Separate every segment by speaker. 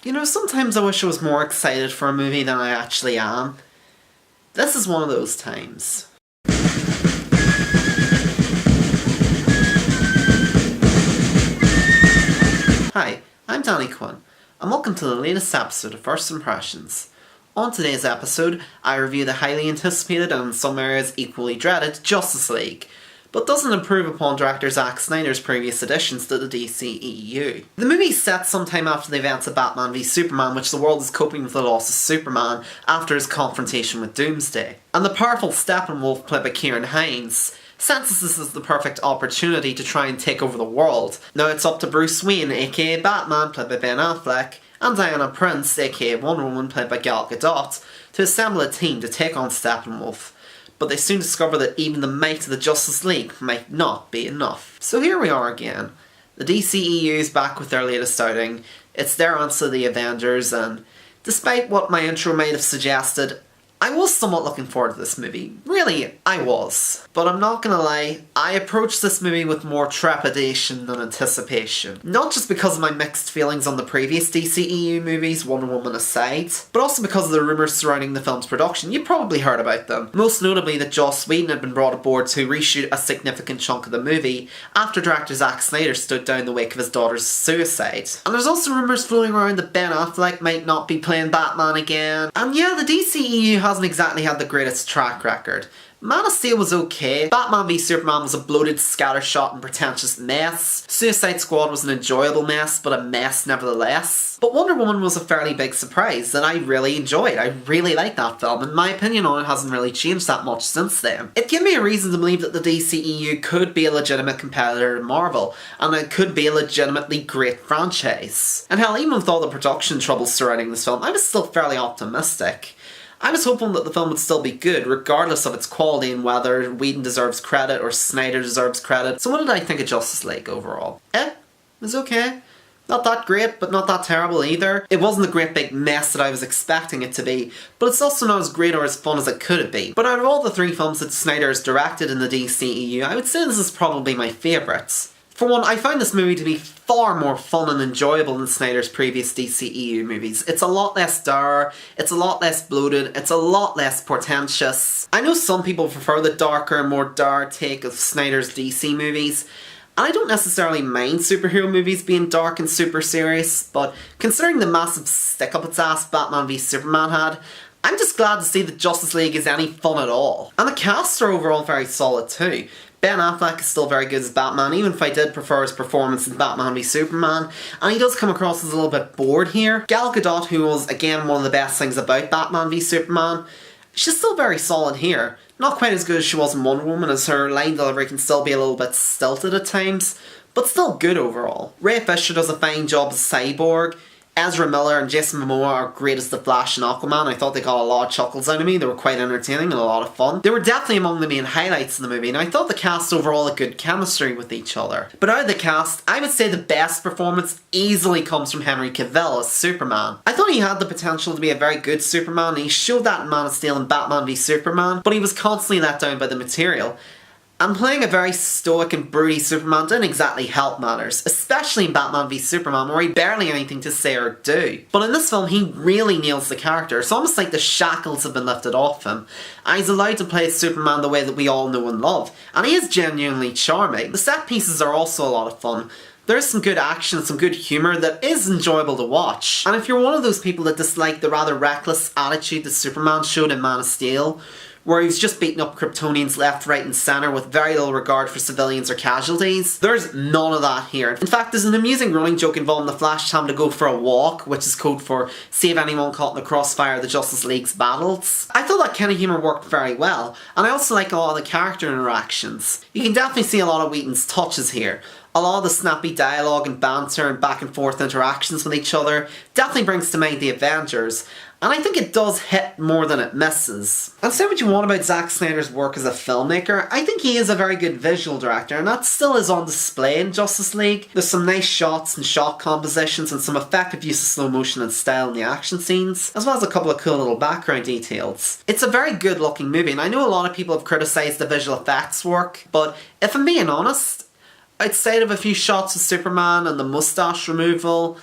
Speaker 1: You know, sometimes I wish I was more excited for a movie than I actually am. This is one of those times. Hi, I'm Danny Quinn, and welcome to the latest episode of First Impressions. On today's episode, I review the highly anticipated and in some areas equally dreaded Justice League, but doesn't improve upon director Zack Snyder's previous additions to the DCEU. The movie is set sometime after the events of Batman v Superman, which the world is coping with the loss of Superman after his confrontation with Doomsday. And the powerful Steppenwolf, played by Ciarán Hinds, senses this is the perfect opportunity to try and take over the world. Now it's up to Bruce Wayne, aka Batman, played by Ben Affleck, and Diana Prince, aka Wonder Woman, played by Gal Gadot, to assemble a team to take on Steppenwolf. But they soon discover that even the might of the Justice League might not be enough. So here we are again. The DCEU is back with their latest outing. It's their answer to the Avengers, and despite what my intro might have suggested, I was somewhat looking forward to this movie. Really, I was. But I'm not gonna lie, I approached this movie with more trepidation than anticipation. Not just because of my mixed feelings on the previous DCEU movies, Wonder Woman aside, but also because of the rumours surrounding the film's production. You probably heard about them. Most notably that Joss Whedon had been brought aboard to reshoot a significant chunk of the movie after director Zack Snyder stood down in the wake of his daughter's suicide. And there's also rumours floating around that Ben Affleck might not be playing Batman again. And yeah, the DCEU hasn't exactly had the greatest track record. Man of Steel was okay, Batman v Superman was a bloated, scattershot and pretentious mess, Suicide Squad was an enjoyable mess, but a mess nevertheless. But Wonder Woman was a fairly big surprise that I really enjoyed. I really liked that film, and my opinion on it hasn't really changed that much since then. It gave me a reason to believe that the DCEU could be a legitimate competitor to Marvel, and it could be a legitimately great franchise. And hell, even with all the production troubles surrounding this film, I was still fairly optimistic. I was hoping that the film would still be good, regardless of its quality and whether Whedon deserves credit or Snyder deserves credit. So what did I think of Justice League overall? It was okay. Not that great, but not that terrible either. It wasn't the great big mess that I was expecting it to be, but it's also not as great or as fun as it could have been. But out of all the three films that Snyder has directed in the DCEU, I would say this is probably my favourite. For one, I found this movie to be far more fun and enjoyable than Snyder's previous DCEU movies. It's a lot less dour, it's a lot less bloated, it's a lot less portentous. I know some people prefer the darker and more dour take of Snyder's DC movies, and I don't necessarily mind superhero movies being dark and super serious, but considering the massive stick up its ass Batman v Superman had, I'm just glad to see that Justice League is any fun at all. And the casts are overall very solid too. Ben Affleck is still very good as Batman, even if I did prefer his performance in Batman v Superman, and he does come across as a little bit bored here. Gal Gadot, who was again one of the best things about Batman v Superman, she's still very solid here. Not quite as good as she was in Wonder Woman, as her line delivery can still be a little bit stilted at times, but still good overall. Ray Fisher does a fine job as Cyborg. Ezra Miller and Jason Momoa are great as the Flash and Aquaman. I thought they got a lot of chuckles out of me. They were quite entertaining and a lot of fun. They were definitely among the main highlights of the movie, and I thought the cast overall had good chemistry with each other. But out of the cast, I would say the best performance easily comes from Henry Cavill as Superman. I thought he had the potential to be a very good Superman, and he showed that in Man of Steel and Batman v Superman, but he was constantly let down by the material. And playing a very stoic and broody Superman didn't exactly help matters, especially in Batman v Superman where he barely had anything to say or do. But in this film he really nails the character. It's almost like the shackles have been lifted off him, and he's allowed to play Superman the way that we all know and love, and he is genuinely charming. The set pieces are also a lot of fun. There's some good action, some good humour that is enjoyable to watch. And if you're one of those people that dislike the rather reckless attitude that Superman showed in Man of Steel, where he was just beating up Kryptonians left, right and centre with very little regard for civilians or casualties, there's none of that here. In fact, there's an amusing running joke involving the Flash having to go for a walk, which is code for save anyone caught in the crossfire of the Justice League's battles. I thought that kind of humour worked very well, and I also like a lot of the character interactions. You can definitely see a lot of Whedon's touches here. A lot of the snappy dialogue and banter and back and forth interactions with each other definitely brings to mind the Avengers, and I think it does hit more than it misses. And say what you want about Zack Snyder's work as a filmmaker, I think he is a very good visual director, and that still is on display in Justice League. There's some nice shots and shot compositions and some effective use of slow motion and style in the action scenes, as well as a couple of cool little background details. It's a very good looking movie, and I know a lot of people have criticised the visual effects work, but if I'm being honest, outside of a few shots of Superman and the moustache removal,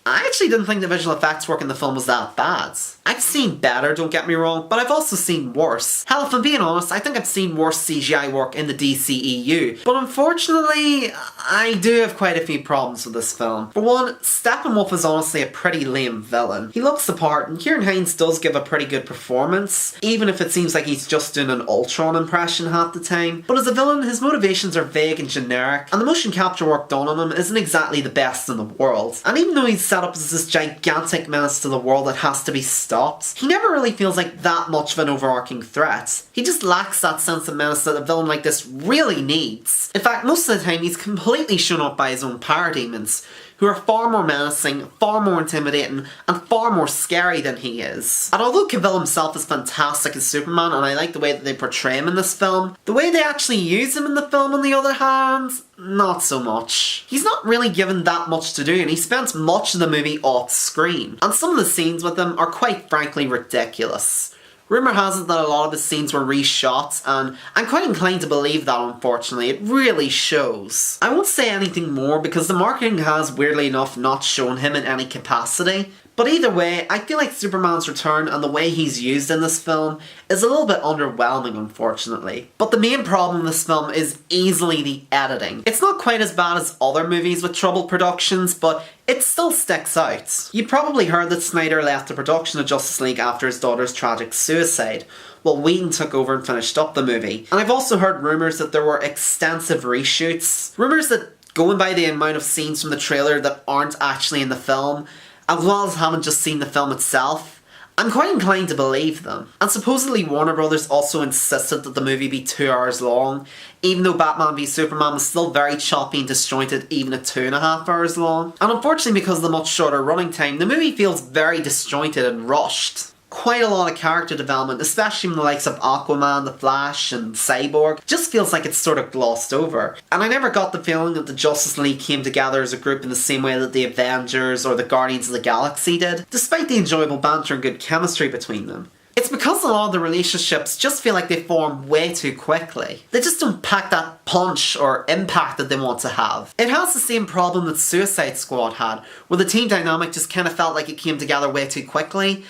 Speaker 1: I actually didn't think the visual effects work in the film was that bad. I've seen better, don't get me wrong, but I've also seen worse. Hell, if I'm being honest, I think I've seen worse CGI work in the DCEU. But unfortunately, I do have quite a few problems with this film. For one, Steppenwolf is honestly a pretty lame villain. He looks the part, and Ciarán Hinds does give a pretty good performance, even if it seems like he's just doing an Ultron impression half the time. But as a villain, his motivations are vague and generic, and the motion capture work done on him isn't exactly the best in the world. And even though he's set up as this gigantic menace to the world that has to be stopped, he never really feels like that much of an overarching threat. He just lacks that sense of menace that a villain like this really needs. In fact, most of the time he's completely shown up by his own parademons, who are far more menacing, far more intimidating, and far more scary than he is. And although Cavill himself is fantastic as Superman, and I like the way that they portray him in this film, the way they actually use him in the film, on the other hand, not so much. He's not really given that much to do, and he spends much of the movie off screen. And some of the scenes with him are quite frankly ridiculous. Rumour has it that a lot of his scenes were reshot, and I'm quite inclined to believe that, unfortunately. It really shows. I won't say anything more because the marketing has, weirdly enough, not shown him in any capacity. But either way, I feel like Superman's return and the way he's used in this film is a little bit underwhelming, unfortunately. But the main problem in this film is easily the editing. It's not quite as bad as other movies with troubled productions, but it still sticks out. You probably heard that Snyder left the production of Justice League after his daughter's tragic suicide, while Whedon took over and finished up the movie. And I've also heard rumours that there were extensive reshoots. Rumours that, going by the amount of scenes from the trailer that aren't actually in the film, as well as having just seen the film itself, I'm quite inclined to believe them. And supposedly Warner Brothers also insisted that the movie be 2 hours long, even though Batman v Superman was still very choppy and disjointed even at 2.5 hours long. And unfortunately, because of the much shorter running time, the movie feels very disjointed and rushed. Quite a lot of character development, especially from the likes of Aquaman, The Flash, and Cyborg, just feels like it's sort of glossed over. And I never got the feeling that the Justice League came together as a group in the same way that the Avengers or the Guardians of the Galaxy did, despite the enjoyable banter and good chemistry between them. It's because a lot of the relationships just feel like they form way too quickly. They just don't pack that punch or impact that they want to have. It has the same problem that Suicide Squad had, where the team dynamic just kind of felt like it came together way too quickly,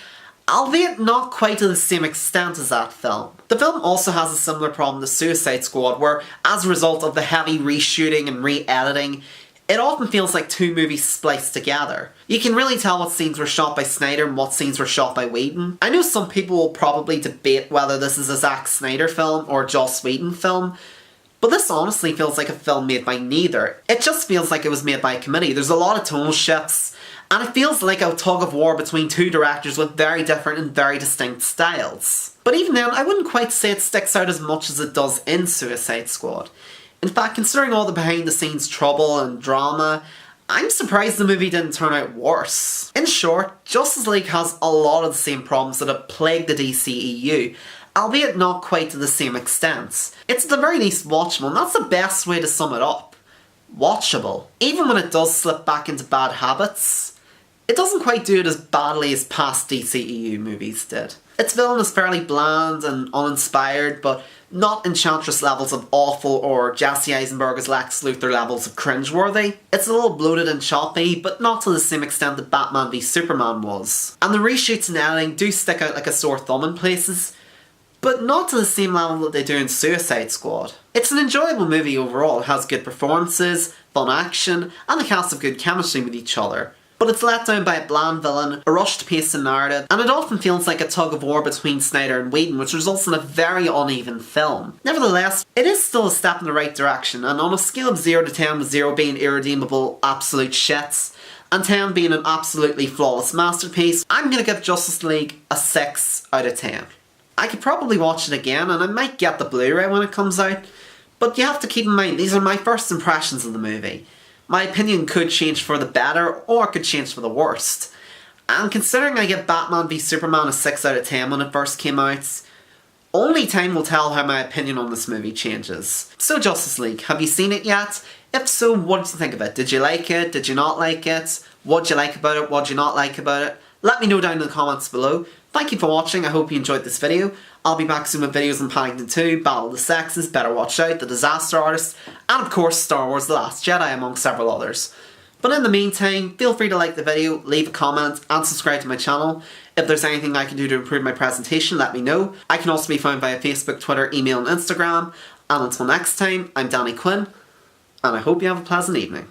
Speaker 1: albeit not quite to the same extent as that film. The film also has a similar problem to Suicide Squad, where as a result of the heavy reshooting and re-editing, it often feels like two movies spliced together. You can really tell what scenes were shot by Snyder and what scenes were shot by Whedon. I know some people will probably debate whether this is a Zack Snyder film or a Joss Whedon film, but this honestly feels like a film made by neither. It just feels like it was made by a committee. There's a lot of tonal shifts, and it feels like a tug of war between two directors with very different and very distinct styles. But even then, I wouldn't quite say it sticks out as much as it does in Suicide Squad. In fact, considering all the behind-the-scenes trouble and drama, I'm surprised the movie didn't turn out worse. In short, Justice League has a lot of the same problems that have plagued the DCEU, albeit not quite to the same extent. It's at the very least watchable, and that's the best way to sum it up. Watchable. Even when it does slip back into bad habits, it doesn't quite do it as badly as past DCEU movies did. Its villain is fairly bland and uninspired, but not Enchantress levels of awful or Jesse Eisenberg's Lex Luthor levels of cringeworthy. It's a little bloated and choppy, but not to the same extent that Batman v Superman was. And the reshoots and editing do stick out like a sore thumb in places, but not to the same level that they do in Suicide Squad. It's an enjoyable movie overall. It has good performances, fun action, and a cast of good chemistry with each other. But it's let down by a bland villain, a rushed pace and narrative, and it often feels like a tug of war between Snyder and Whedon, which results in a very uneven film. Nevertheless, it is still a step in the right direction, and on a scale of 0 to 10, with 0 being irredeemable absolute shits, and 10 being an absolutely flawless masterpiece, I'm gonna give Justice League a 6 out of 10. I could probably watch it again, and I might get the Blu-ray when it comes out, but you have to keep in mind, these are my first impressions of the movie. My opinion could change for the better, or it could change for the worst. And considering I give Batman v Superman a 6 out of 10 when it first came out, only time will tell how my opinion on this movie changes. So Justice League, have you seen it yet? If so, what did you think of it? Did you like it? Did you not like it? What did you like about it? What did you not like about it? Let me know down in the comments below. Thank you for watching, I hope you enjoyed this video. I'll be back soon with videos on Paddington 2, Battle of the Sexes, Better Watch Out, The Disaster Artist, and of course Star Wars The Last Jedi, among several others. But in the meantime, feel free to like the video, leave a comment and subscribe to my channel. If there's anything I can do to improve my presentation, let me know. I can also be found via Facebook, Twitter, email and Instagram. And until next time, I'm Danny Quinn, and I hope you have a pleasant evening.